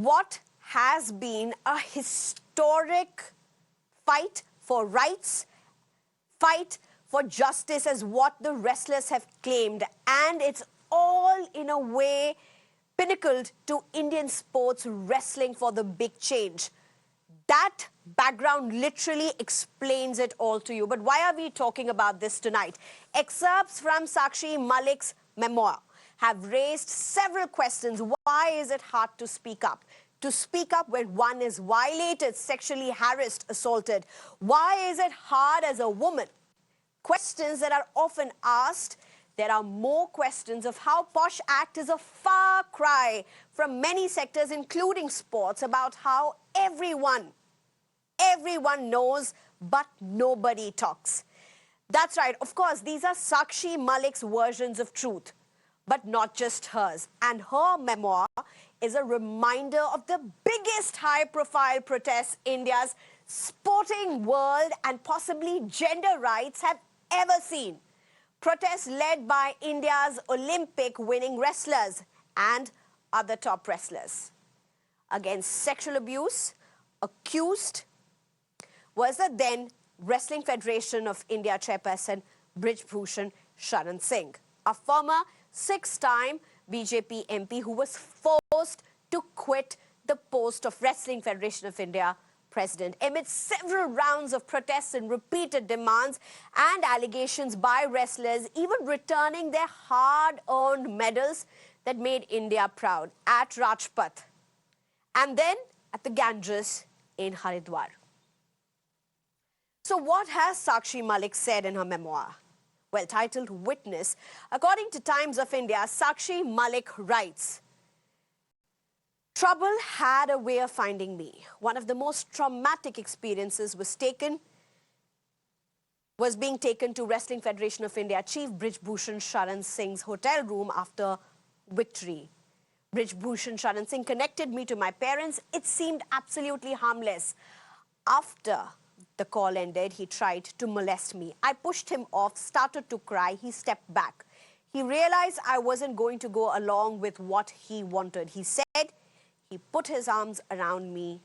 what has been a historic fight for rights, fight for justice as what the wrestlers have claimed, and it's all in a way pinnacled to Indian sports wrestling for the big change. That background literally explains it all to you. But why are we talking about this tonight? Excerpts from Sakshi Malik's memoir have raised several questions. Why is it hard to speak up? To speak up when one is violated, sexually harassed, assaulted. Why is it hard as a woman? Questions that are often asked. There are more questions of how Posh Act is a far cry from many sectors, including sports, about how everyone knows, but nobody talks. That's right. Of course, these are Sakshi Malik's versions of truth, but not just hers. And her memoir is a reminder of the biggest high-profile protests India's sporting world and possibly gender rights have ever seen. Protests led by India's Olympic-winning wrestlers and other top wrestlers. Against sexual abuse, accused was the then Wrestling Federation of India chairperson Brij Bhushan Singh, a former six-time BJP MP who was forced to quit the post of Wrestling Federation of India president amid several rounds of protests and repeated demands and allegations by wrestlers, even returning their hard-earned medals that made India proud at Rajpath and then at the Ganges in Haridwar. So what has Sakshi Malik said in her memoir? Well, titled Witness, according to Times of India, Sakshi Malik writes, "Trouble had a way of finding me. One of the most traumatic experiences was being taken to Wrestling Federation of India Chief Brij Bhushan Singh's hotel room after victory. Brij Bhushan Singh connected me to my parents. It seemed absolutely harmless. After the call ended, he tried to molest me. I pushed him off, started to cry. He stepped back. He realized I wasn't going to go along with what he wanted. He said, he put his arms around me,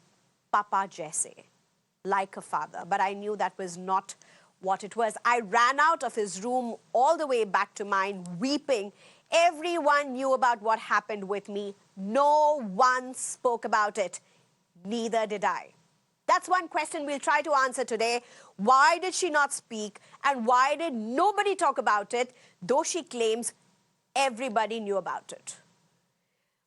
Papa Jaise, like a father. But I knew that was not what it was. I ran out of his room all the way back to mine, weeping. Everyone knew about what happened with me. No one spoke about it. Neither did I." That's one question we'll try to answer today. Why did she not speak? And why did nobody talk about it, though she claims everybody knew about it?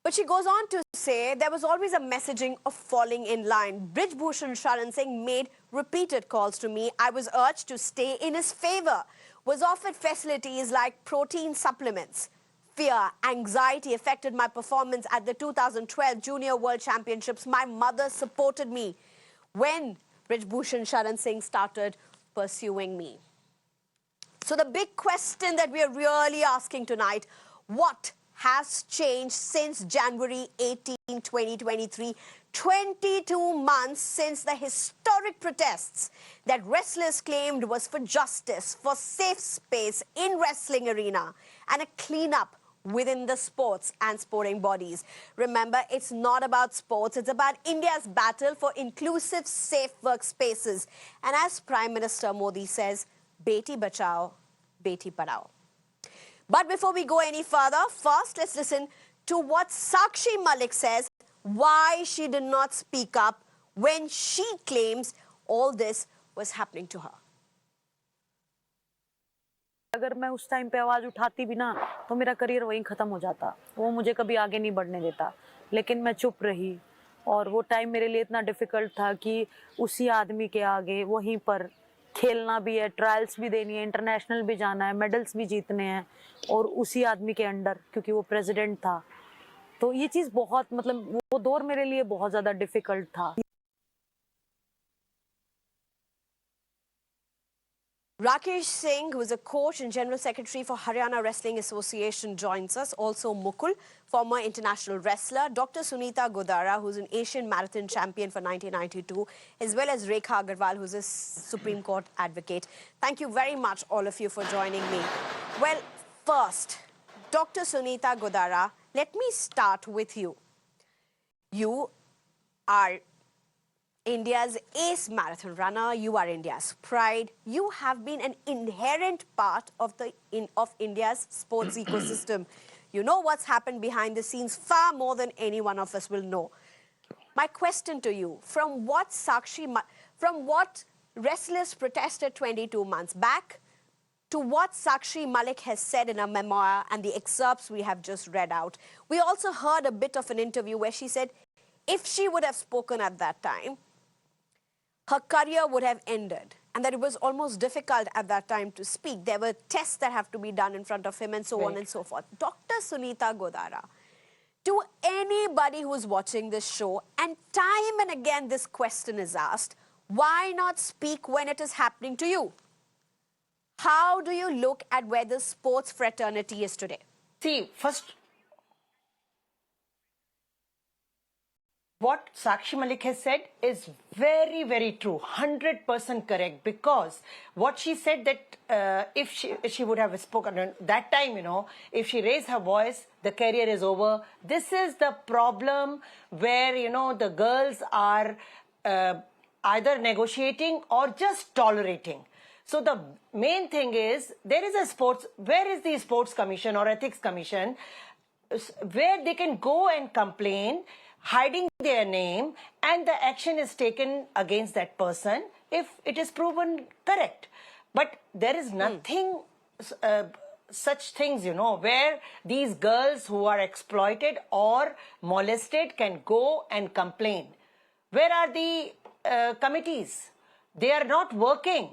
But she goes on to say there was always a messaging of falling in line. Brij Bhushan Singh made repeated calls to me. I was urged to stay in his favor, was offered facilities like protein supplements. Fear, anxiety affected my performance at the 2012 Junior World Championships. My mother supported me when Brij Bhushan Singh started pursuing me. So the big question that we are really asking tonight, what has changed since January 18, 2023, 22 months since the historic protests that wrestlers claimed was for justice, for safe space in wrestling arena, and a cleanup within the sports and sporting bodies. Remember, it's not about sports, it's about India's battle for inclusive, safe workspaces. And as Prime Minister Modi says, Beti Bachao, Beti Padhao. But before we go any further, first let's listen to what Sakshi Malik says, why she did not speak up when she claims all this was happening to her. अगर मैं उस time पे आवाज उठाती भी ना तो मेरा करियर वहीं खत्म हो जाता, वो मुझे कभी आगे नहीं बढ़ने देता, लेकिन मैं चुप रही और वो टाइम मेरे लिए इतना डिफिकल्ट था कि उसी आदमी के आगे वहीं पर खेलना भी है, ट्रायल्स भी देनी है, इंटरनेशनल भी जाना है, मेडल्स भी जीतने हैं और उसी आदमी के अंडर, क्योंकि वो प्रेसिडेंट था। तो ये चीज़ बहुत मतलब वो दौर मेरे लिए बहुत ज़्यादा डिफिकल्ट था। Rakesh Singh, who is a coach and General Secretary for Haryana Wrestling Association, joins us. Also Mukul, former international wrestler. Dr. Sunita Godara, who's an Asian Marathon champion for 1992, as well as Rekha Agarwal, who's a Supreme Court advocate. Thank you very much, all of you, for joining me. Well, first, Dr. Sunita Godara, let me start with you. You are India's ace marathon runner. You are India's pride. You have been an inherent part of India's sports ecosystem. You know what's happened behind the scenes far more than any one of us will know. My question to you, from what wrestlers protested 22 months back to what Sakshi Malik has said in her memoir and the excerpts we have just read out, we also heard a bit of an interview where she said if she would have spoken at that time, her career would have ended, and that it was almost difficult at that time to speak. There were tests that have to be done in front of him and so on and so forth. Dr. Sunita Godara, to anybody who's watching this show, and time and again this question is asked, why not speak when it is happening to you? How do you look at where the sports fraternity is today? See, first, what Sakshi Malik has said is very, very true, 100% correct, because what she said that if she would have spoken at that time, you know, if she raised her voice, the career is over. This is the problem where, you know, the girls are either negotiating or just tolerating. So the main thing is, there is a where is the sports commission or ethics commission where they can go and complain, hiding their name, and the action is taken against that person if it is proven correct. But there is nothing, such things, you know, where these girls who are exploited or molested can go and complain. Where are the committees? They are not working.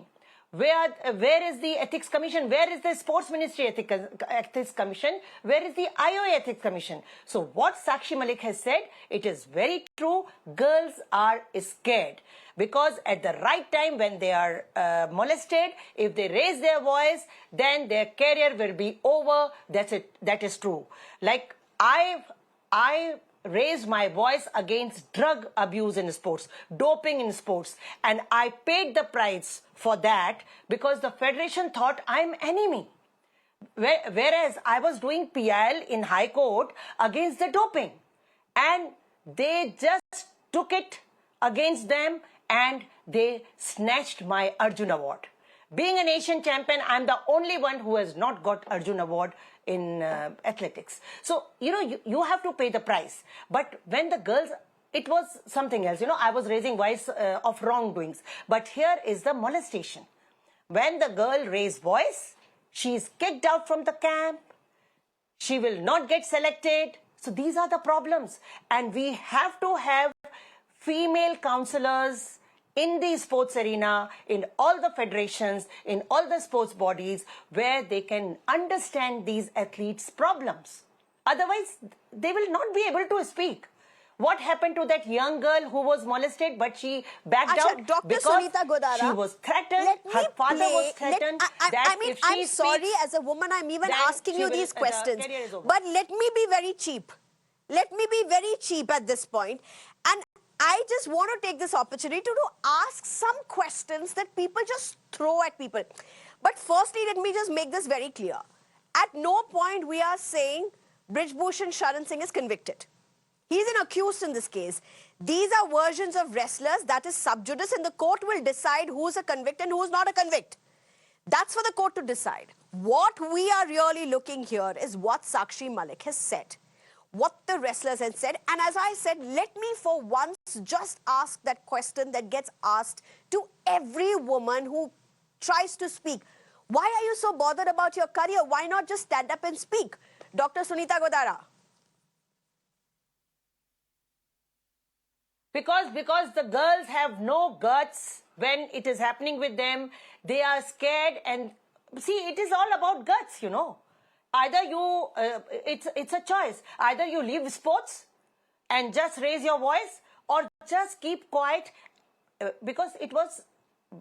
Where is the Ethics Commission? Where is the Sports Ministry Ethics Commission? Where is the IOA Ethics Commission? So what Sakshi Malik has said, it is very true. Girls are scared because at the right time when they are molested, if they raise their voice, then their career will be over. That's it. That is true. Like I raised my voice against drug abuse in sports, doping in sports, and I paid the price for that because the federation thought I'm enemy. Whereas I was doing PIL in High Court against the doping, and they just took it against them and they snatched my Arjun Award. Being an Asian champion, I'm the only one who has not got Arjun Award in athletics. So, you know, you have to pay the price. But when the girls, it was something else. You know, I was raising voice of wrongdoings. But here is the molestation. When the girl raised voice, she is kicked out from the camp. She will not get selected. So these are the problems. And we have to have female counselors in the sports arena, in all the federations, in all the sports bodies, where they can understand these athletes' problems. Otherwise, they will not be able to speak. What happened to that young girl who was molested, but she backed out Dr. because Sunita Godara, she was threatened, her father was threatened. I'm sorry, as a woman, I'm even asking you these questions. But let me be very cheap. Let me be very cheap at this point. And I just want to take this opportunity to ask some questions that people just throw at people. But firstly, let me just make this very clear. At no point we are saying Brij Bhushan Singh is convicted. He's an accused in this case. These are versions of wrestlers that is sub judice, and the court will decide who's a convict and who's not a convict. That's for the court to decide. What we are really looking here is what Sakshi Malik has said, what the wrestlers had said. And as I said, let me for once just ask that question that gets asked to every woman who tries to speak. Why are you so bothered about your career? Why not just stand up and speak? Dr. Sunita Godara. Because the girls have no guts when it is happening with them. They are scared, and see, it is all about guts, you know. Either you, it's a choice. Either you leave sports and just raise your voice, or just keep quiet, because it was,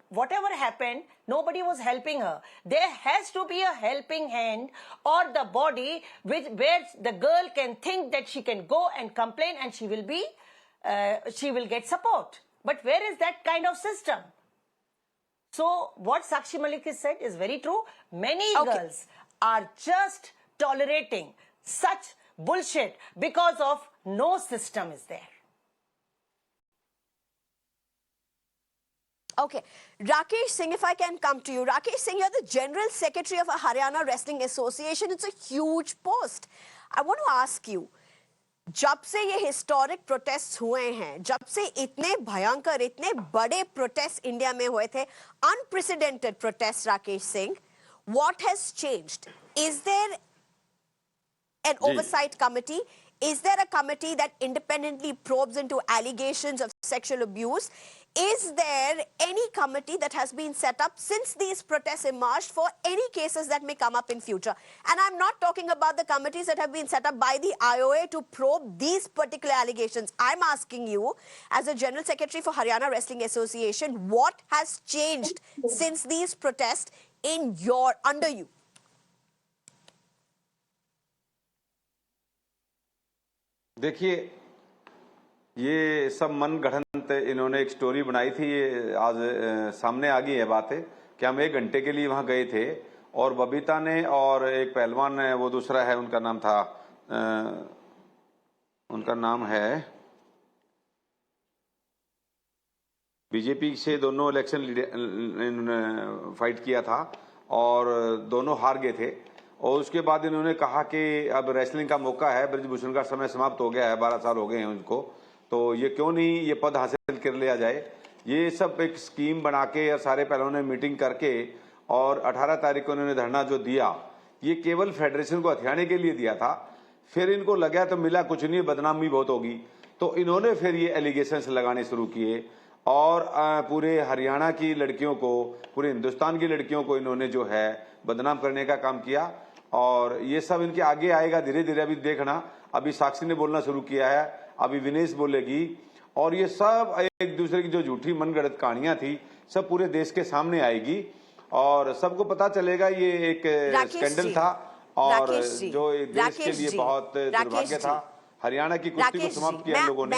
whatever happened, nobody was helping her. There has to be a helping hand or the body where the girl can think that she can go and complain and she will be, she will get support. But where is that kind of system? So what Sakshi Malik has said is very true. Many girls are just tolerating such bullshit because of no system is there. Okay. Rakesh Singh, if I can come to you. Rakesh Singh, you're the General Secretary of a Haryana Wrestling Association. It's a huge post. I want to ask you, जब से ये historic protest हुए हैं, जब से इतने भयंकर, इतने बड़े प्रोटेस्ट इंडिया में हुए थे, unprecedented protest, Rakesh Singh, what has changed? Is there an oversight committee? Is there a committee that independently probes into allegations of sexual abuse? Is there any committee that has been set up since these protests emerged for any cases that may come up in future? And I'm not talking about the committees that have been set up by the IOA to probe these particular allegations. I'm asking you, as a General Secretary for Haryana Wrestling Association, what has changed since these protests under you? देखिए, ये सब मन गढ़ंत इन्होंने एक story बनाई थी, ये आज सामने आ गई है बात है कि हम 1 घंटे के लिए वहां गए थे और बबीता ने और एक पहलवान है, वो दूसरा है, उनका नाम था उनका नाम है बीजेपी से, दोनों इन्होंने फाइट किया था और दोनों हार गए थे। और उसके बाद इन्होंने कहा कि अब रेसलिंग का मौका है, ब्रिज भूषण का समय समाप्त हो गया है, 12 साल हो गए हैं उनको, तो ये क्यों नहीं ये पद हासिल कर लिया जाए। ये सब एक स्कीम बना के और सारे पहलवानों ने मीटिंग करके और 18 तारीख को इन्होंने धरना जो दिया, ये केवल फेडरेशन को हथियाने के लिए दिया था। फिर इनको लगा तो मिला कुछ नहीं, बदनामी बहुत होगी, तो इन्होंने फिर ये एलिगेशंस लगाने शुरू किए और पूरे हरियाणा की लड़कियों को, पूरे हिंदुस्तान की लड़कियों को इन्होंने जो है बदनाम करने का काम किया। और ये सब इनके आगे आएगा धीरे धीरे, अभी देखना, अभी साक्षी ने बोलना शुरू किया है, अभी विनेश बोलेगी, और ये सब एक दूसरे की जो झूठी मनगढ़ंत कहानियां थी सब पूरे देश के सामने आएगी और सबको पता चलेगा ये एक स्कैंडल था और जो देश के लिए बहुत दुर्भाग्य था। हरियाणा की कुश्ती को समाप्त किया लोगों ने।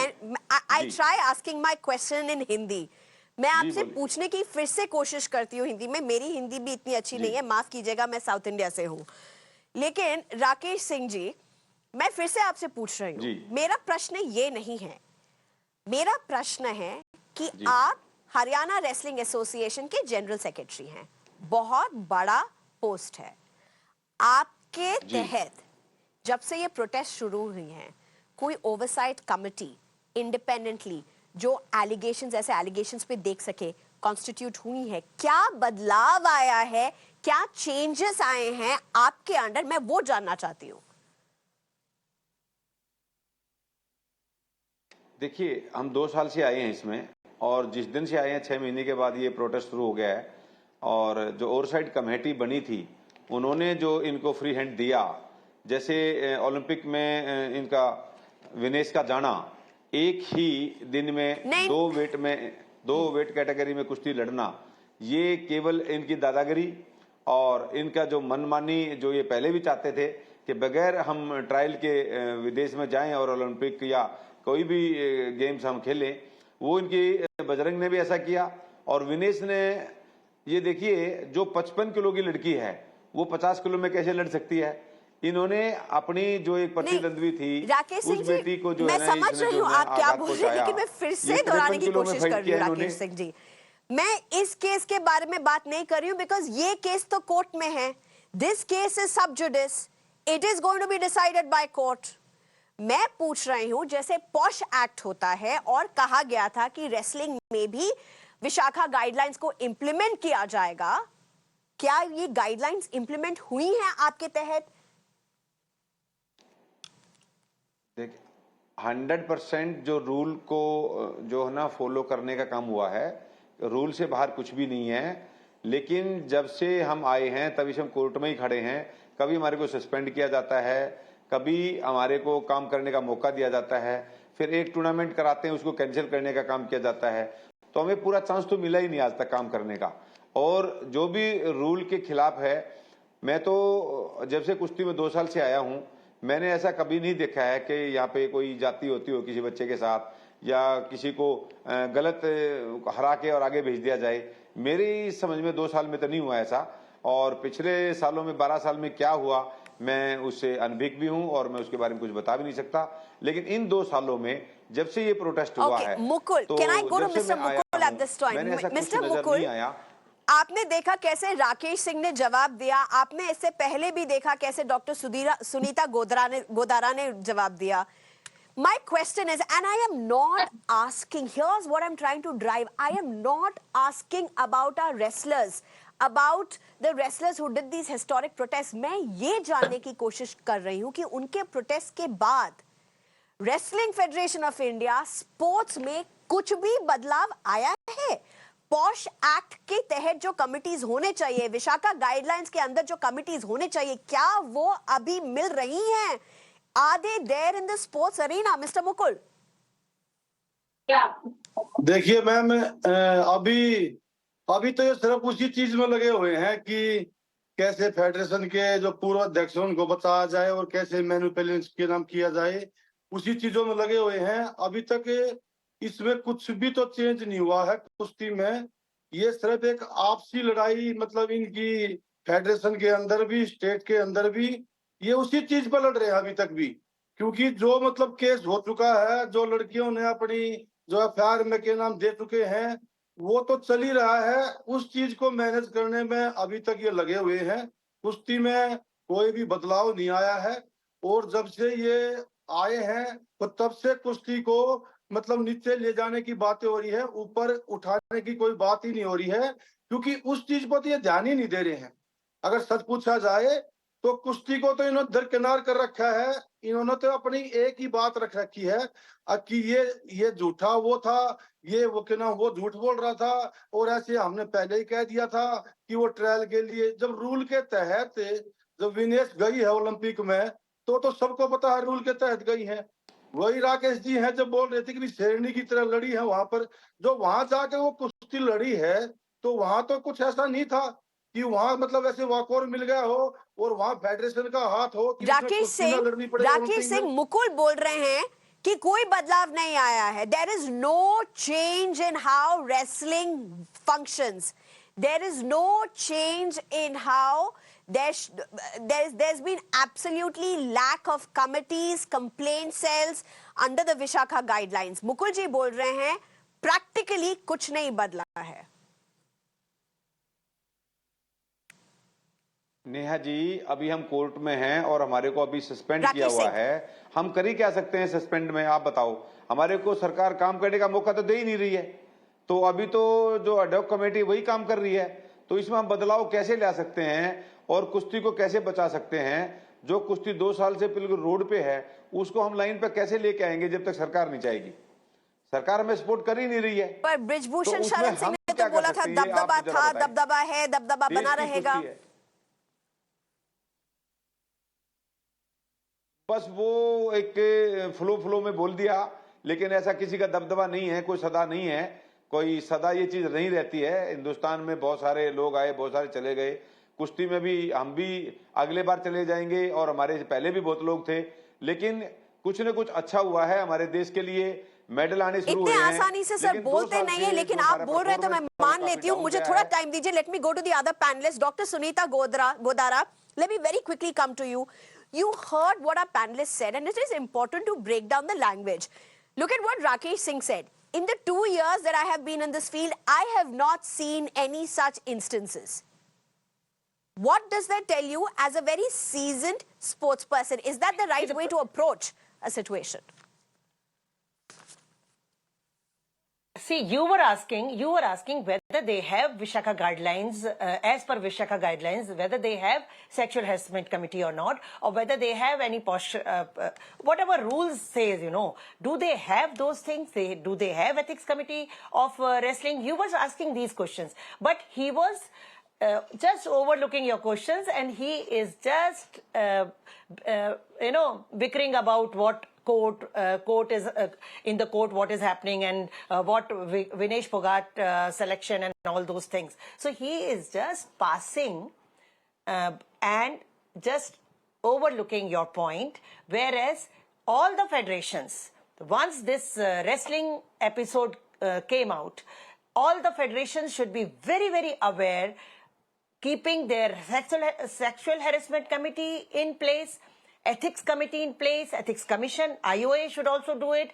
I try asking my question in Hindi. मैं आपसे पूछने की फिर से कोशिश करती हूँ हिंदी में, मेरी हिंदी भी इतनी अच्छी नहीं है, माफ कीजिएगा, मैं साउथ इंडिया से हूँ। लेकिन राकेश सिंह जी, मैं फिर से आपसे पूछ रही हूँ, मेरा प्रश्न ये नहीं है, मेरा प्रश्न है कि आप हरियाणा रेसलिंग एसोसिएशन के जनरल सेक्रेटरी हैं, बहुत बड़ा पोस्ट है आपके तहत। जब से ये प्रोटेस्ट शुरू हुई हैं, कोई ओवरसाइट कमिटी इंडिपेंडेंटली जो एलिगेशंस, ऐसे एलिगेशंस पे देख सके, कॉन्स्टिट्यूट हुई है? क्या बदलाव आया है, क्या चेंजेस आए हैं आपके अंडर, मैं वो जानना चाहती हूँ। देखिए, हम 2 साल से आए हैं इसमें और जिस दिन से आए हैं 6 महीने के बाद ये प्रोटेस्ट शुरू हो गया है और जो ओवरसाइट कमेटी बनी थी उन्होंने जो इनको फ्री हैंड दिया, जैसे ओलंपिक में इनका विनेश का जाना, एक ही दिन में 2 वेट कैटेगरी में कुश्ती लड़ना, ये केवल इनकी दादागिरी और इनका जो मनमानी, जो ये पहले भी चाहते थे कि बगैर हम ट्रायल के विदेश में जाएं और ओलंपिक या कोई भी गेम्स हम खेलें, वो इनकी बजरंग ने भी ऐसा किया और विनेश ने, ये देखिए जो 55 किलो की लड़की है वो 50 किलो में कैसे लड़ सकती है। इन्होंने अपनी जो एक प्रतिद्वंद्वी थी उस बेटी को जो मैं है, समझ रही हूँ आप क्या बोल रहे हैं, लेकिन मैं फिर से दोहराने की कोशिश कर रही हूँ राकेश सिंह जी। मैं इस केस के बारे में बात नहीं कर रही हूँ बिकॉज ये केस तो कोर्ट में है। This case is sub judice, it is going to be decided by court. मैं पूछ रही हूँ, जैसे पॉश एक्ट होता है और कहा गया था कि रेसलिंग में भी विशाखा गाइडलाइंस को इंप्लीमेंट किया जाएगा, क्या ये गाइडलाइंस इंप्लीमेंट हुई हैं आपके तहत? देखिए, 100% जो रूल को जो है ना फॉलो करने का काम हुआ है, रूल से बाहर कुछ भी नहीं है। लेकिन जब से हम आए हैं तभी से हम कोर्ट में ही खड़े हैं, कभी हमारे को सस्पेंड किया जाता है, कभी हमारे को काम करने का मौका दिया जाता है, फिर एक टूर्नामेंट कराते हैं उसको कैंसिल करने का काम किया जाता है, तो हमें पूरा चांस तो मिला ही नहीं आज तक काम करने का। और जो भी रूल के खिलाफ है, मैं तो जब से कुश्ती में 2 साल से आया हूं, मैंने ऐसा कभी नहीं देखा है कि यहाँ पे कोई जाति होती हो किसी बच्चे के साथ या किसी को गलत हरा के और आगे भेज दिया जाए। मेरी समझ में 2 साल में तो नहीं हुआ ऐसा, और पिछले सालों में 12 साल में क्या हुआ मैं उससे अनभिज्ञ भी हूं और मैं उसके बारे में कुछ बता भी नहीं सकता। लेकिन इन 2 सालों में जब से ये प्रोटेस्ट हुआ है। मुकुल, तो कैन आई गो टू जब से मिस्टर मैं आया मुकुल हूं, एट दिस टाइम? मैंने ऐसा कुछ मिस्टर नजर मुकुल, नहीं आया। आपने देखा कैसे राकेश सिंह ने जवाब दिया, आपने इससे पहले भी देखा कैसे डॉक्टर सुनीता गोदारा ने जवाब दिया। My question is, and I am not asking, here's what I'm trying to drive, I am not asking about our wrestlers, about the wrestlers who did these historic protests. मैं ये जानने की कोशिश कर रही हूँ कि उनके प्रोटेस्ट के बाद wrestling federation of India sports में कुछ भी बदलाव आया है? पॉश एक्ट के तहत जो कमिटीज होने चाहिए, विशाखा गाइडलाइंस के अंदर जो कमिटीज होने चाहिए, क्या वो अभी मिल रही हैं? Are they there in the sports arena, Mr. Mukul? देखिए मैम, अभी तो ये सिर्फ उसी चीज में लगे हुए हैं कि कैसे फेडरेशन के जो पूर्व अध्यक्ष हैं उनको बचाया जाए और कैसे मैनिपुलेशन के नाम किया जाए, उसी चीजों में लगे हुए हैं। अभी तक इसमें कुछ भी तो चेंज नहीं हुआ है कुश्ती में। ये सिर्फ एक आपसी लड़ाई, मतलब इनकी फेडरेशन के अंदर भी, स्टेट के अंदर भी, ये उसी चीज पर लड़ रहे हैं अभी तक भी। क्योंकि जो मतलब केस हो चुका है, जो लड़कियों ने अपनी जो एफआईआर में के नाम दे चुके हैं, वो तो चल ही रहा है। उस चीज को मैनेज करने में अभी तक ये लगे हुए हैं। कुश्ती में कोई भी बदलाव नहीं आया है, और जब से ये आए हैं तो तब से कुश्ती को मतलब नीचे ले जाने की बातें हो रही है, ऊपर उठाने की कोई बात ही नहीं हो रही है। क्योंकि उस चीज पर तो ये ध्यान ही नहीं दे रहे हैं। अगर सच पूछा जाए तो कुश्ती को तो इन्होंने दरकिनार कर रखा है। इन्होंने तो अपनी एक ही बात रख रखी है कि ये झूठा वो था, ये वो क्या नाम वो झूठ बोल रहा था, और ऐसे हमने पहले ही कह दिया था कि वो ट्रायल के लिए जब रूल के तहत जब विनेश गई है ओलंपिक में, तो सबको पता है रूल के तहत गई है। वही राकेश जी हैं जब बोल रहे थे कि शेरनी की तरह लड़ी है वहां पर, जो वहां जाके वो कुश्ती लड़ी है, तो वहां तो कुछ ऐसा नहीं था कि वहां मतलब ऐसे वॉकओवर मिल गया हो और वहां फेडरेशन का हाथ हो कि राकेश सिंह मुकुल बोल रहे हैं कि कोई बदलाव नहीं आया है। There is no change in how wrestling functions, there is no change in how there's been absolutely lack of committees, complaint cells under the Vishakha guidelines. Mukul ji बोल रहे हैं प्रैक्टिकली कुछ नहीं बदला है। नेहा जी, अभी हम कोर्ट में हैं और हमारे को अभी सस्पेंड किया हुआ है। हम कर ही क्या सकते हैं सस्पेंड में? आप बताओ। हमारे को सरकार काम करने का मौका तो दे ही नहीं रही है। तो अभी तो जो एडॉक कमेटी वही काम कर रही है, तो इसमें हम बदलाव कैसे ला सकते हैं और कुश्ती को कैसे बचा सकते हैं? जो कुश्ती 2 साल से बिल्कुल रोड पे है, उसको हम लाइन पे कैसे लेके आएंगे जब तक सरकार नहीं चाहेगी? सरकार हमें सपोर्ट कर ही नहीं रही है। पर ब्रिजभूषण शरण सिंह ने तो बोला था दबदबा था, दबदबा है, दबदबा बना रहेगा। बस वो एक फ्लो में बोल दिया, लेकिन ऐसा किसी का दबदबा नहीं है, कोई सदा नहीं है, कोई सदा ये चीज नहीं रहती है। हिंदुस्तान में बहुत सारे लोग आए, बहुत सारे चले गए। कुश्ती में भी हम भी अगले बार चले जाएंगे और हमारे पहले भी बहुत लोग थे, लेकिन कुछ न कुछ अच्छा हुआ है हमारे देश के लिए। मेडल आने शुरू हुए हैं। इतने आसानी से सर बोलते नहीं है, लेकिन आप बोल रहे हैं तो मैं मान लेती हूँ। मुझे थोड़ा टाइम दीजिए। Let me go to the other panelist, doctor Sunita Godara. Let me very quickly come to you. You heard what our panelists said, and it is important to break down the language. Look at what Rakesh Singh said. In the 2 years that I have been in this field, I have not seen any such instances. What does that tell you as a very seasoned sports person? Is that the right way to approach a situation? See, you were asking whether they have Vishakha guidelines, as per Vishakha guidelines, whether they have sexual harassment committee or not, or whether they have any whatever rules says, do they have those things? Do they have ethics committee of wrestling? You was asking these questions, but he was just overlooking your questions, and he is just, bickering about what court is in the court, what is happening, and what Vinesh Phogat selection and all those things. So he is just passing and just overlooking your point, whereas all the federations, once this wrestling episode came out, all the federations should be very, very aware, keeping their sexual harassment committee in place, ethics committee in place, ethics commission, IOA should also do it.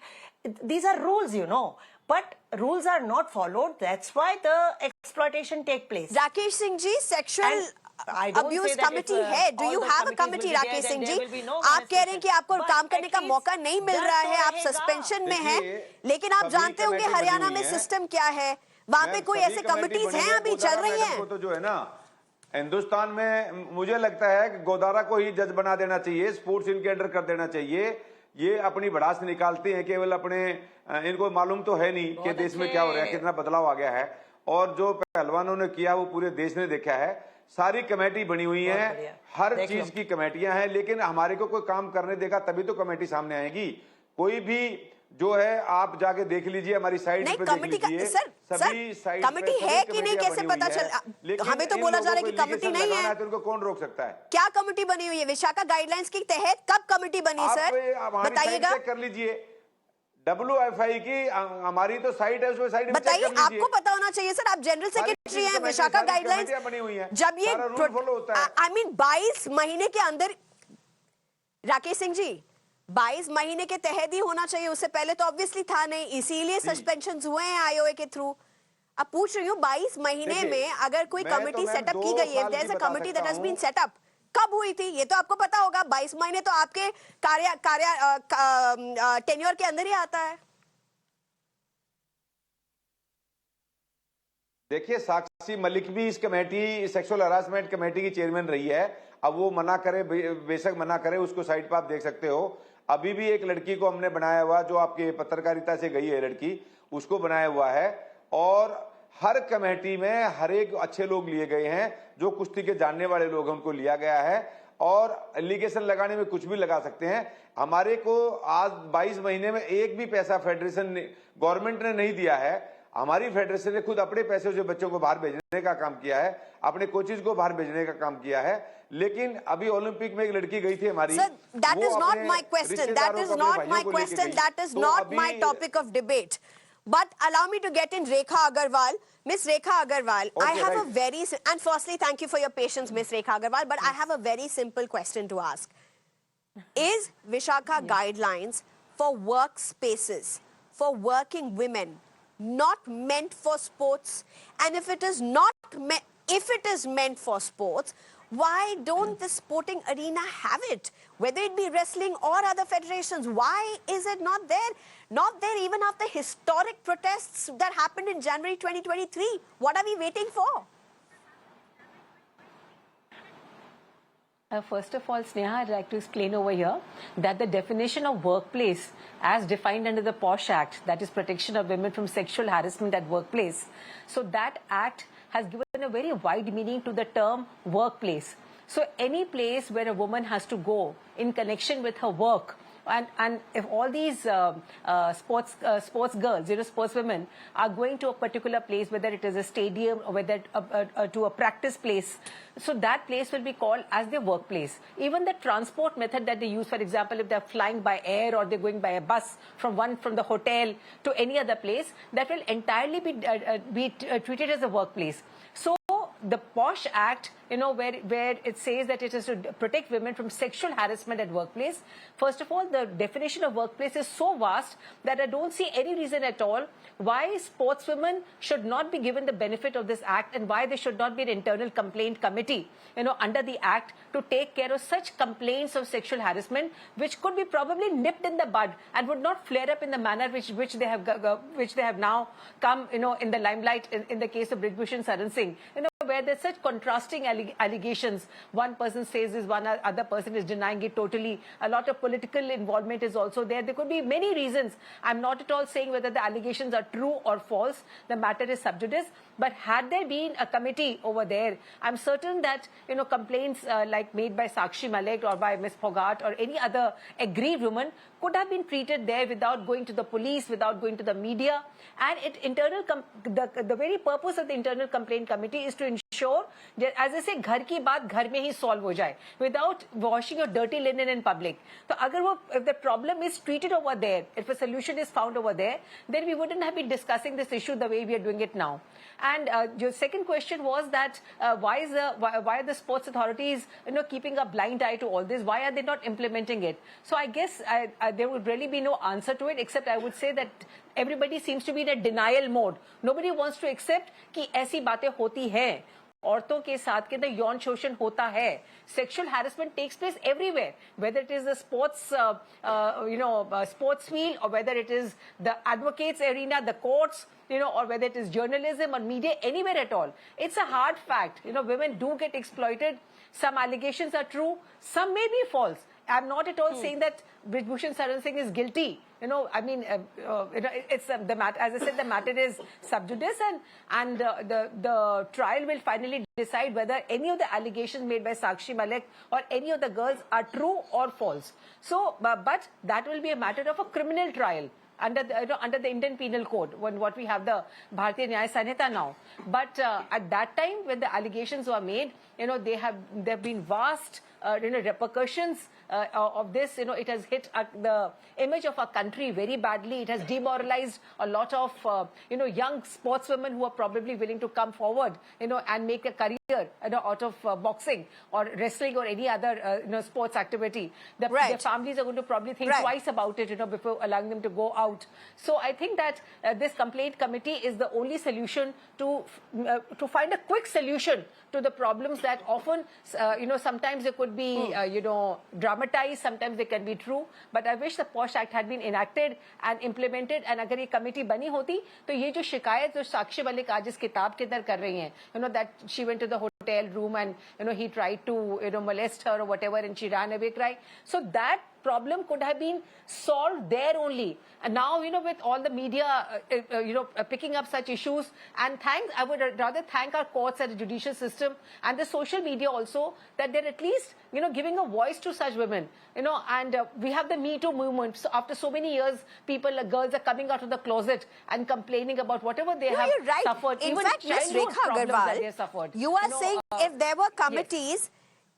These are rules, you know. But rules are not followed. That's why the exploitation take place. Rakesh Singh ji, sexual abuse committee है. Do you have a committee, Rakesh Singh जी? आप कह रहे हैं कि आपको काम करने का मौका नहीं मिल रहा है, आप सस्पेंशन में हैं, लेकिन आप जानते होंगे हरियाणा में सिस्टम क्या है. वहाँ पे कोई ऐसे कमिटीज हैं अभी चल रही हैं? तो जो है ना, हिंदुस्तान में मुझे लगता है कि गोदारा को ही जज बना देना चाहिए, स्पोर्ट्स इनके अंडर कर देना चाहिए. ये अपनी भड़ास निकालते हैं केवल अपने, इनको मालूम तो है नहीं कि देश में क्या हो रहा है, कितना बदलाव आ गया है. और जो पहलवानों ने किया वो पूरे देश ने देखा है. सारी कमेटी बनी हुई है, हर चीज की कमेटियां हैं, लेकिन हमारे को कोई काम करने देगा तभी तो कमेटी सामने आएगी. कोई भी जो है आप जाके देख लीजिए, हमारी साइट पे देख लीजिए. सभी साइट कमेटी है कि नहीं कैसे पता चल? हमें तो बोला जा रहा है कि कमेटी नहीं है. तो उनको कौन रोक सकता है? क्या कमेटी बनी हुई है? विशाखा गाइडलाइंस के तहत कब कमेटी बनी सर? बताइएगा. कर लीजिए, WFI की हमारी तो साइट है, उसमें साइट बताइए. आपको पता होना चाहिए सर, आप जनरल सेक्रेटरी हैं. विशाखा गाइडलाइंस जब ये आई मीन 22 महीने के अंदर, राकेश सिंह जी 22 महीने के तहत ही होना चाहिए, उससे पहले तो ऑब्वियसली था नहीं, इसीलिए सस्पेंशन हुए हैं IOA के थ्रू. अब पूछ रही हूँ 22 महीने में अगर कोई कमिटी सेटअप की गई है, there is a committee that has been setup, कब हुई थी? ये तो आपको पता होगा. 22 महीने तो आपके टेन्योर के अंदर ही आता है. देखिए, साक्षी मलिक भी इस कमेटी, सेक्सुअल हरासमेंट कमेटी की चेयरमैन रही है. अब वो मना करे, बेशक मना करे, उसको साइट पर आप देख सकते हो. अभी भी एक लड़की को हमने बनाया हुआ, जो आपके पत्रकारिता से गई है लड़की, उसको बनाया हुआ है. और हर कमेटी में हर एक अच्छे लोग लिए गए हैं, जो कुश्ती के जानने वाले लोग हैं उनको लिया गया है. और एलिगेशन लगाने में कुछ भी लगा सकते हैं. हमारे को आज 22 महीने में एक भी पैसा फेडरेशन गवर्नमेंट ने नहीं दिया है. हमारी फेडरेशन ने खुद अपने पैसे से बच्चों को बाहर भेजने का काम किया है, अपने कोचेज को बाहर भेजने का काम किया है. लेकिन अभी ओलंपिक में एक लड़की गई थी हमारी. That is not my question. That is not my question. That is not my topic of debate. But allow me to get in Rekha Agarwal. Miss Rekha Agarwal, I have a very, and firstly, thank you for your patience, Miss Rekha Agarwal, but I have a very simple question to ask. Is Vishakha guidelines for workspaces, for working women, not meant for sports? And if it is meant for sports, why don't the sporting arena have it? Whether it be wrestling or other federations, why is it not there? Not there even after historic protests that happened in January 2023. What are we waiting for? First of all, Sneha, I'd like to explain over here that the definition of workplace as defined under the Posh Act, that is protection of women from sexual harassment at workplace. So that act has given a very wide meaning to the term workplace. So any place where a woman has to go in connection with her work, and if all these sports girls, sports women are going to a particular place, whether it is a stadium or whether to a practice place, so that place will be called as their workplace. Even the transport method that they use, for example, if they're flying by air or they're going by a bus from the hotel to any other place, that will entirely be treated as a workplace. So the Posh Act, where it says that it is to protect women from sexual harassment at workplace. First of all, the definition of workplace is so vast that I don't see any reason at all why sportswomen should not be given the benefit of this act, and why there should not be an internal complaint committee, under the act to take care of such complaints of sexual harassment, which could be probably nipped in the bud and would not flare up in the manner which they have now come, in the limelight in the case of Brij Bhushan Singh, where there's such contrasting allegations. One person says this, one other person is denying it totally. A lot of political involvement is also there. There could be many reasons. I'm not at all saying whether the allegations are true or false. The matter is sub judice. But had there been a committee over there, I'm certain that, complaints like made by Sakshi Malik or by Ms. Phogat or any other aggrieved woman could have been treated there without going to the police, without going to the media. And the very purpose of the internal complaint committee is to ensure ensure that, as I say, घर की बात घर में ही solve हो जाए without washing your dirty linen in public. तो अगर वो, if the problem is treated over there, if a solution is found over there, then we wouldn't have been discussing this issue the way we are doing it now. And your second question was that why are the sports authorities, keeping a blind eye to all this? Why are they not implementing it? So I guess there would really be no answer to it, except I would say that everybody seems to be in a denial mode. Nobody wants to accept कि ऐसी बातें होती हैं. औरतों के साथ के अंदर यौन शोषण होता है. Sexual harassment takes place everywhere, whether it is the sports, sports field, or whether it is the advocates arena, the courts, or whether it is journalism or media, anywhere at all. It's a hard fact. Women do get exploited. Some allegations are true. Some may be false. I'm not at all saying that Brij Bhushan Singh is guilty. It's the matter. As I said, the matter is sub judice, and the trial will finally decide whether any of the allegations made by Sakshi Malik or any of the girls are true or false. So, but that will be a matter of a criminal trial under the Indian Penal Code, what we have the Bharatiya Nyaya Sanhita now. But at that time, when the allegations were made, there have been vast repercussions of this. It has hit the image of our country very badly. It has demoralized a lot of young sportswomen who are probably willing to come forward and make a career out of boxing or wrestling or any other sports activity. Their families are going to probably think twice about it before allowing them to go out. So I think that this complaint committee is the only solution to find a quick solution to the problems that often sometimes they could be dramatized, sometimes they can be true. But I wish the Posh Act had been enacted and implemented, and अगर ये committee बनी होती तो ये जो शिकायत जो साक्षी मलिक आज इस किताब के अंदर कर रही हैं, that she went to the hotel room and he tried to molest her or whatever and she ran away crying. So that problem could have been solved there only. And now, with all the media, picking up such issues, and I would rather thank our courts and the judicial system and the social media also, that they're at least, giving a voice to such women, and we have the Me Too movement. So after so many years, girls are coming out of the closet and complaining about whatever they have suffered. In even fact, Ms. childhood Rekha problems that they Agarwal, suffered. you are saying if there were committees,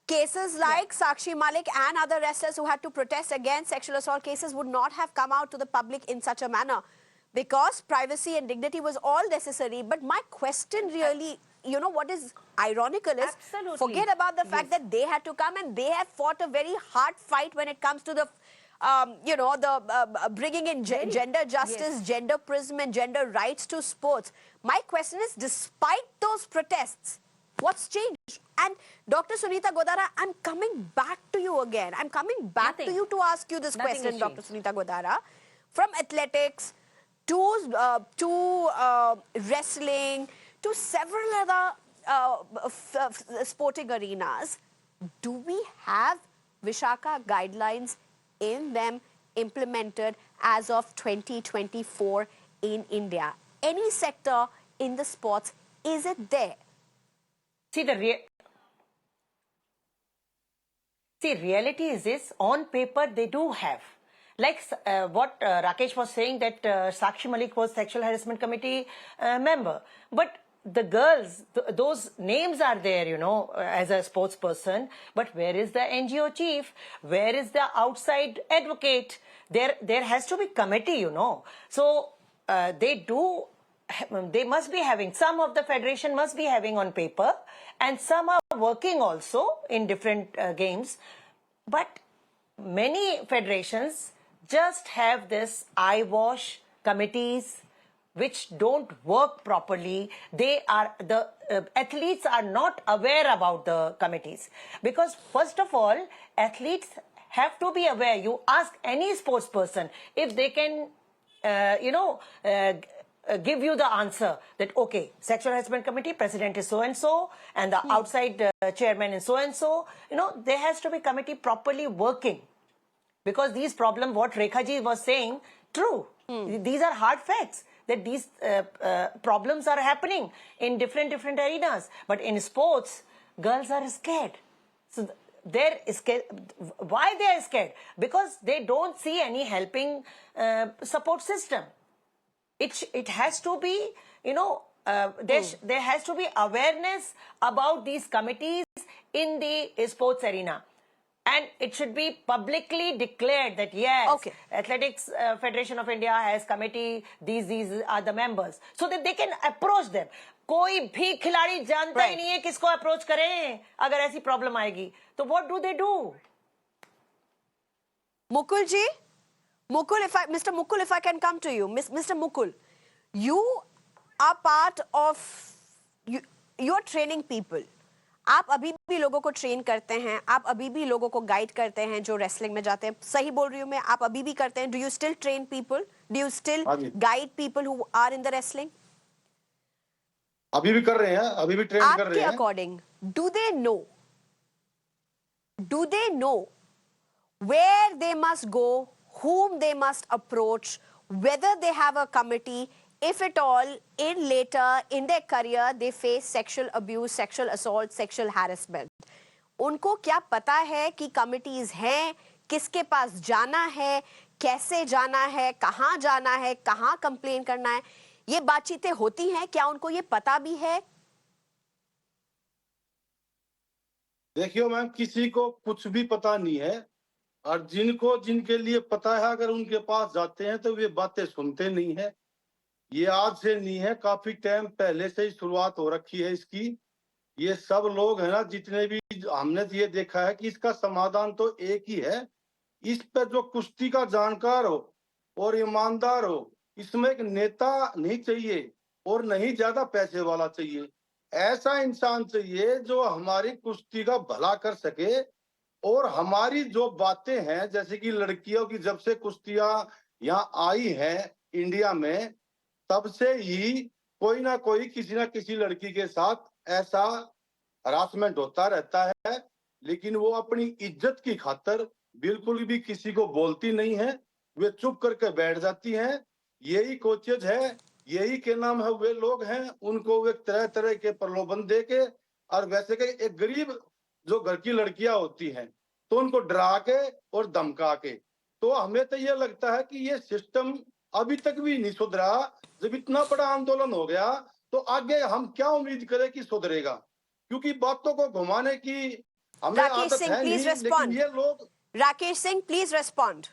cases like Sakshi Malik and other wrestlers who had to protest against sexual assault cases would not have come out to the public in such a manner, because privacy and dignity was all necessary. But my question really, what is ironical is, forget about the fact that they had to come and they have fought a very hard fight when it comes to the bringing in gender justice, gender prism and gender rights to sports. My question is, despite those protests, what's changed? And Dr. Sunita Godara, I'm coming back to you again. I'm coming back to you to ask you this question, Dr. Sunita Godara. From athletics to wrestling to several other sporting arenas, do we have Vishaka guidelines in them implemented as of 2024 in India? Any sector in the sports, is it there? See, reality is this, on paper they do have. Like what Rakesh was saying, that Sakshi Malik was Sexual Harassment Committee member. But the girls, those names are there, as a sports person. But where is the NGO chief? Where is the outside advocate? There has to be committee, So they must be having, some of the federation must be having on paper, and some are working also in different games. But many federations just have this eyewash committees which don't work properly. The athletes are not aware about the committees, because first of all, athletes have to be aware. You ask any sports person if they can, give you the answer that, okay, Sexual Harassment Committee, president is so-and-so, and the outside chairman is so-and-so. There has to be committee properly working. Because these problems, what Rekha ji was saying, true. These are hard facts, that these problems are happening in different arenas. But in sports, girls are scared. So they're scared. Why they are scared? Because they don't see any helping support system. It has to be, there has to be awareness about these committees in the sports arena. And it should be publicly declared that yes, Okay. Athletics Federation of India has committee, these are the members, so that they can approach them. कोई भी खिलाड़ी जानता ही नहीं है किसको approach करें अगर ऐसी प्रॉब्लम आएगी तो what do they do? Mukul ji, Mr. Mukul, if I can come to you, Mr. Mukul, you are part of, you're training people. आप अभी भी लोगों को ट्रेन करते हैं, आप अभी भी लोगों को गाइड करते हैं जो रेसलिंग में जाते हैं, सही बोल रही हूँ मैं, आप अभी भी करते हैं? Do you still train people, do you still guide people who are in the wrestling? अभी भी कर रहे हैं, अभी भी ट्रेन कर रहे हैं। आपके according do they know where they must go, whom they must approach, whether they have a committee, if at all in later in their career they face sexual abuse, sexual assault, sexual harassment? उनको क्या पता है कि committees हैं, किसके पास जाना है, कैसे जाना है, कहाँ जाना है, कहाँ कंप्लेन करना है? ये बातचीतें होती हैं, क्या उनको ये पता भी है? देखियो मैम, किसी को कुछ भी पता नहीं है, और जिनके लिए पता है अगर उनके पास जाते हैं तो वे बातें सुनते नहीं है। ये आज से नहीं है, काफी टाइम पहले से ही शुरुआत हो रखी है इसकी। ये सब लोग है ना, जितने भी हमने ये देखा है कि इसका समाधान तो एक ही है, इस पर जो कुश्ती का जानकार हो और ईमानदार हो, इसमें एक नेता नहीं चाहिए और नहीं ज्यादा पैसे वाला चाहिए। ऐसा इंसान चाहिए जो हमारी कुश्ती का भला कर सके, और हमारी जो बातें हैं, जैसे कि लड़कियों की जब से कुश्तियां यहाँ आई हैं इंडिया में, तब से ही कोई ना कोई किसी ना किसी लड़की के साथ ऐसा हरासमेंट होता रहता है, लेकिन वो अपनी इज्जत की खातिर बिल्कुल भी किसी को बोलती नहीं है, वे चुप करके बैठ जाती हैं। यही कोचेज है, यही के नाम है वे लोग हैं, उनको वे तरह तरह के प्रलोभन दे के, और वैसे के एक गरीब जो घर की लड़कियां होती हैं तो उनको डरा के और धमका के। तो हमें तो ये लगता है कि ये सिस्टम अभी तक भी नहीं सुधरा। जब इतना बड़ा आंदोलन हो गया तो आगे हम क्या उम्मीद करें कि सुधरेगा, क्योंकि बातों को घुमाने की हमें आदत है नहीं, लेकिन ये लोग। Rakesh Singh, please respond.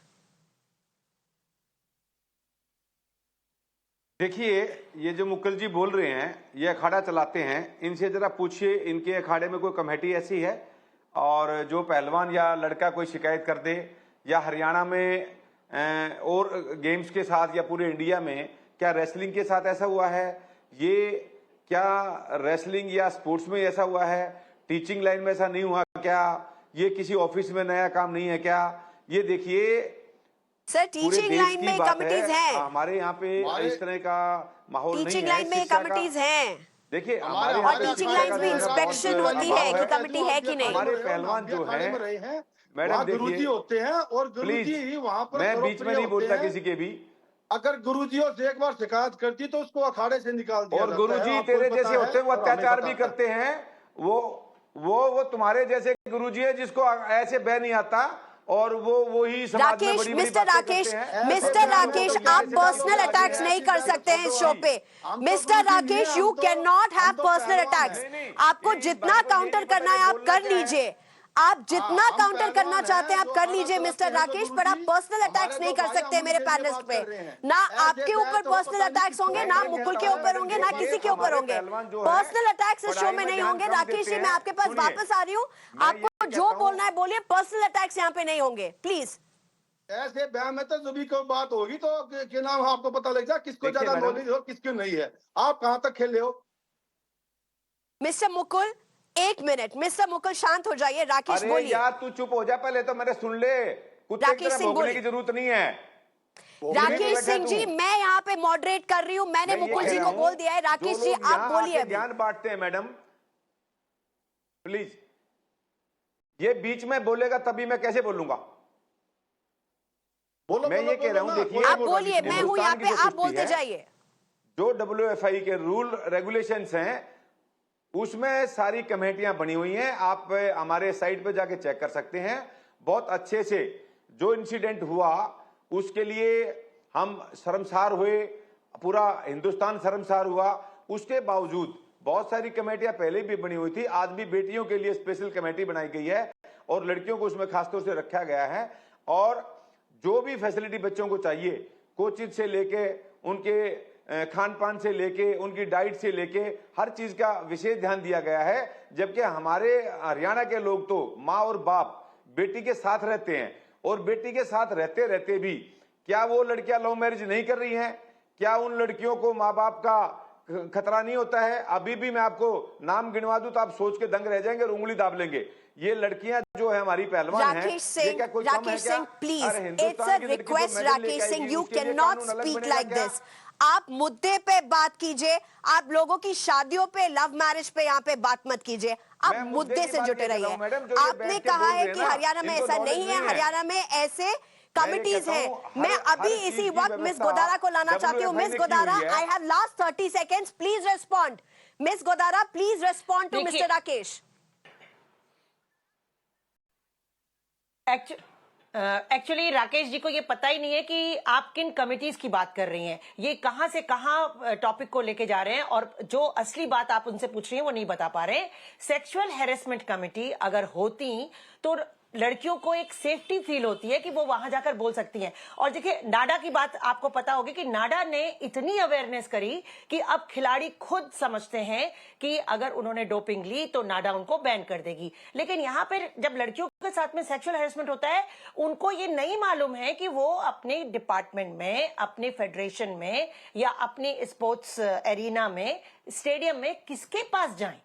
देखिए, ये जो मुकुल जी बोल रहे हैं, ये अखाड़ा चलाते हैं, इनसे जरा पूछिए इनके अखाड़े में कोई कमेटी ऐसी है? और जो पहलवान या लड़का कोई शिकायत कर दे, या हरियाणा में और गेम्स के साथ या पूरे इंडिया में क्या रेसलिंग के साथ ऐसा हुआ है? ये क्या रेसलिंग या स्पोर्ट्स में ऐसा हुआ है? टीचिंग लाइन में ऐसा नहीं हुआ क्या? ये किसी ऑफिस में नया काम नहीं है क्या? ये देखिए सर, टीचिंग लाइन में कमिटीज हैं, हमारे यहाँ पे इस तरह का माहौल नहीं है। टीचिंग लाइन में कमिटीज हैं। देखिए, और टीचिंग लाइन में इंस्पेक्शन होती है कि कमिटी है कि नहीं। हमारे पहलवान जो है मैडम, गुरुजी होते हैं, और गुरुजी वहाँ पर मैं बीच में नहीं बोलता किसी के भी। अगर गुरुजियों से एक बार शिकायत करती तो उसको अखाड़े से निकाल दिया और गुरुजी तेरे जैसे होते हैं वो अत्याचार भी करते हैं। वो तुम्हारे जैसे गुरुजी है जिसको ऐसे बह नहीं आता, और वो ही समाज में बड़ी मिस्टर राकेश, आप पर्सनल अटैक्स नहीं कर सकते हैं इस शो पे। Mister Rakesh, you can not have personal attacks. आपको जितना काउंटर करना है आप कर लीजिए, आप जितना काउंटर करना चाहते हैं आप कर लीजिए मिस्टर राकेश, पर आप पर्सनल अटैक्स नहीं कर सकते मेरे पैनलिस्ट पे। ना आपके ऊपर पर्सनल अटैक्स होंगे, ना मुकुल के ऊपर होंगे, ना किसी के ऊपर होंगे। पर्सनल अटैक्स इस शो में नहीं होंगे। राकेश जी, मैं आपके पास वापस आ रही हूँ, आपको जो बोलना है बोलिए, पर्सनल अटैक्स यहाँ पे नहीं होंगे, प्लीज। ऐसे बयान में तो जो भी कोई बात होगी तो क्या नाम आपको पता लग जाए किसको ज्यादा नॉलेज और किसको नहीं है। आप कहाँ तक खेले हो? मिस्टर मुकुल, एक मिनट। मिस्टर मुकुल, शांत हो जाइए। राकेश बोलिए। यार तू चुप हो जा पहले तो, मेरे सुन ले। कुत्ते की तरह भौंकने की जरूरत नहीं है। राकेश सिंह जी, मैं यहाँ पे मॉडरेट कर रही हूँ, मैंने मुकुल जी को बोल दिया है। राकेश जी आप बोलिए। ज्ञान बांटते हैं मैडम, प्लीज। ये बीच में बोलेगा तभी मैं कैसे बोलूंगा? मैं ये कह रहा हूँ, देखिए आप बोलिए, मैं हूँ यहाँ पे, आप बोलते जाइए। जो WFI के रूल रेगुलेशंस हैं उसमें सारी कमेटियां बनी हुई हैं। आप हमारे साइट पे जाके चेक कर सकते हैं। बहुत अच्छे से जो इंसिडेंट हुआ उसके लिए हम शर्मसार हुए, पूरा हिंदुस्तान शर्मसार हुआ, उसके बावजूद बहुत सारी कमेटियां पहले भी बनी हुई थी, आज भी बेटियों के लिए स्पेशल कमेटी बनाई गई है और लड़कियों को उसमें खासतौर से रखा गया है। और जो भी फैसिलिटी बच्चों को चाहिए, कोचिंग से लेके उनके खान पान से लेके उनकी डाइट से लेके हर चीज का विशेष ध्यान दिया गया है। जबकि हमारे हरियाणा के लोग तो माँ और बाप बेटी के साथ रहते हैं और बेटी के साथ रहते रहते भी क्या वो लड़कियां लव मैरिज नहीं कर रही हैं? क्या उन लड़कियों को माँ बाप का खतरा नहीं होता है? अभी भी मैं आपको नाम गिनवा दूं तो आप सोच के दंग रह जाएंगे और उंगली दाब लेंगे। ये लड़कियां जो है हमारी पहलवान हैं, ये क्या कोई कम है क्या? राकेश सिंह, प्लीज, अरे इट्स हिंदुस्तान अ की लड़की को रिक्वेस्ट मेडल लेके राकेश सिंह, आएगी, यू उसके लिए कैन नॉट कानून अलग स्पीक बनेगा लाइक क्या? दिस। आप मुद्दे पे बात कीजिए, आप लोगों की शादियों पे, लव मैरिज पे यहाँ पे बात मत कीजिए, आप मैं मुद्दे से जुटे रहिए। आपने कहा है कि हरियाणा में ऐसा नहीं है, हरियाणा में ऐसे कमिटीज हैं। मैं अभी इसी वक्त मिस गोदारा को लाना चाहती हूँ। Miss Godara, I have last 30 seconds, please respond. Miss Godara, please respond to mister Rakesh. Actually Rakesh ji को ये पता ही नहीं है कि आप किन कमिटीज की बात कर रही हैं, ये कहां से कहां टॉपिक को लेके जा रहे हैं, और जो असली बात आप उनसे पूछ रही हैं वो नहीं बता पा रहे हैं। सेक्सुअल हैरेसमेंट कमेटी अगर होती तो लड़कियों को एक सेफ्टी फील होती है कि वो वहां जाकर बोल सकती हैं। और देखिए, नाडा की बात आपको पता होगी कि नाडा ने इतनी अवेयरनेस करी कि अब खिलाड़ी खुद समझते हैं कि अगर उन्होंने डोपिंग ली तो नाडा उनको बैन कर देगी। लेकिन यहाँ पर जब लड़कियों के साथ में सेक्सुअल हैरेसमेंट होता है, उनको ये नहीं मालूम है कि वो अपने डिपार्टमेंट में, अपने फेडरेशन में या अपने स्पोर्ट्स एरिना में, स्टेडियम में किसके पास जाएं।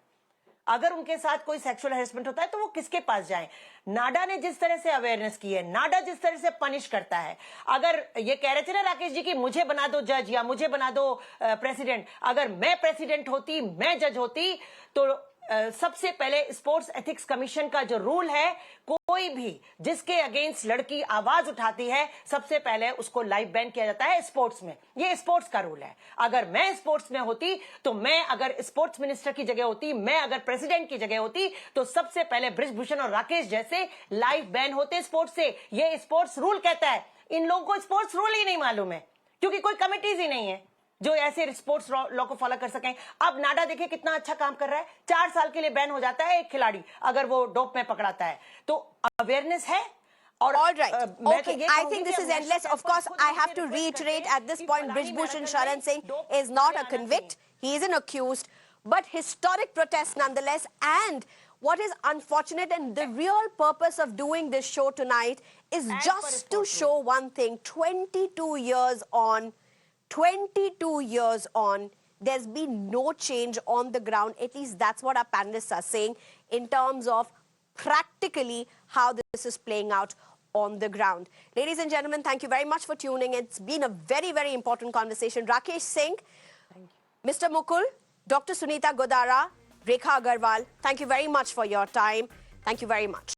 अगर उनके साथ कोई सेक्सुअल हैरेसमेंट होता है तो वो किसके पास जाएं। नाडा ने जिस तरह से अवेयरनेस की है, नाडा जिस तरह से पनिश करता है, अगर ये कह रहे थे ना राकेश जी कि मुझे बना दो जज या मुझे बना दो प्रेसिडेंट, अगर मैं प्रेसिडेंट होती, मैं जज होती तो सबसे पहले स्पोर्ट्स एथिक्स कमीशन का जो रूल है, कोई भी जिसके अगेंस्ट लड़की आवाज उठाती है सबसे पहले उसको लाइव बैन किया जाता है स्पोर्ट्स में। ये स्पोर्ट्स का रूल है। अगर मैं स्पोर्ट्स में होती तो मैं, अगर स्पोर्ट्स मिनिस्टर की जगह होती, मैं अगर प्रेसिडेंट की जगह होती तो सबसे पहले ब्रिज भूषण और राकेश जैसे लाइव बैन होते स्पोर्ट्स से। ये स्पोर्ट्स रूल कहता है। इन लोगों को स्पोर्ट्स रूल ही नहीं मालूम है क्योंकि कोई कमिटीज ही नहीं है जो ऐसे स्पोर्ट्स लॉ को फॉलो कर सकें। अब नाडा देखिए कितना अच्छा काम कर रहा है। 4 साल के लिए बैन हो जाता है एक खिलाड़ी अगर वो डोप में पकड़ाता है। तो अवेयरनेस है। All right. Okay. I think this is endless. Of course, I have to reiterate at this point, Brij Bhushan Singh is not a convict. He is an accused, but historic protest nonetheless. And what is unfortunate, and the real purpose of doing this show tonight is just to show one thing. 22 years on, there's been no change on the ground. At least that's what our panelists are saying in terms of practically how this is playing out on the ground. Ladies and gentlemen, thank you very much for tuning in. It's been a very, very important conversation. Rakesh Singh, Mr. Mukul, Dr. Sunita Godara, Rekha Agarwal, thank you very much for your time. Thank you very much.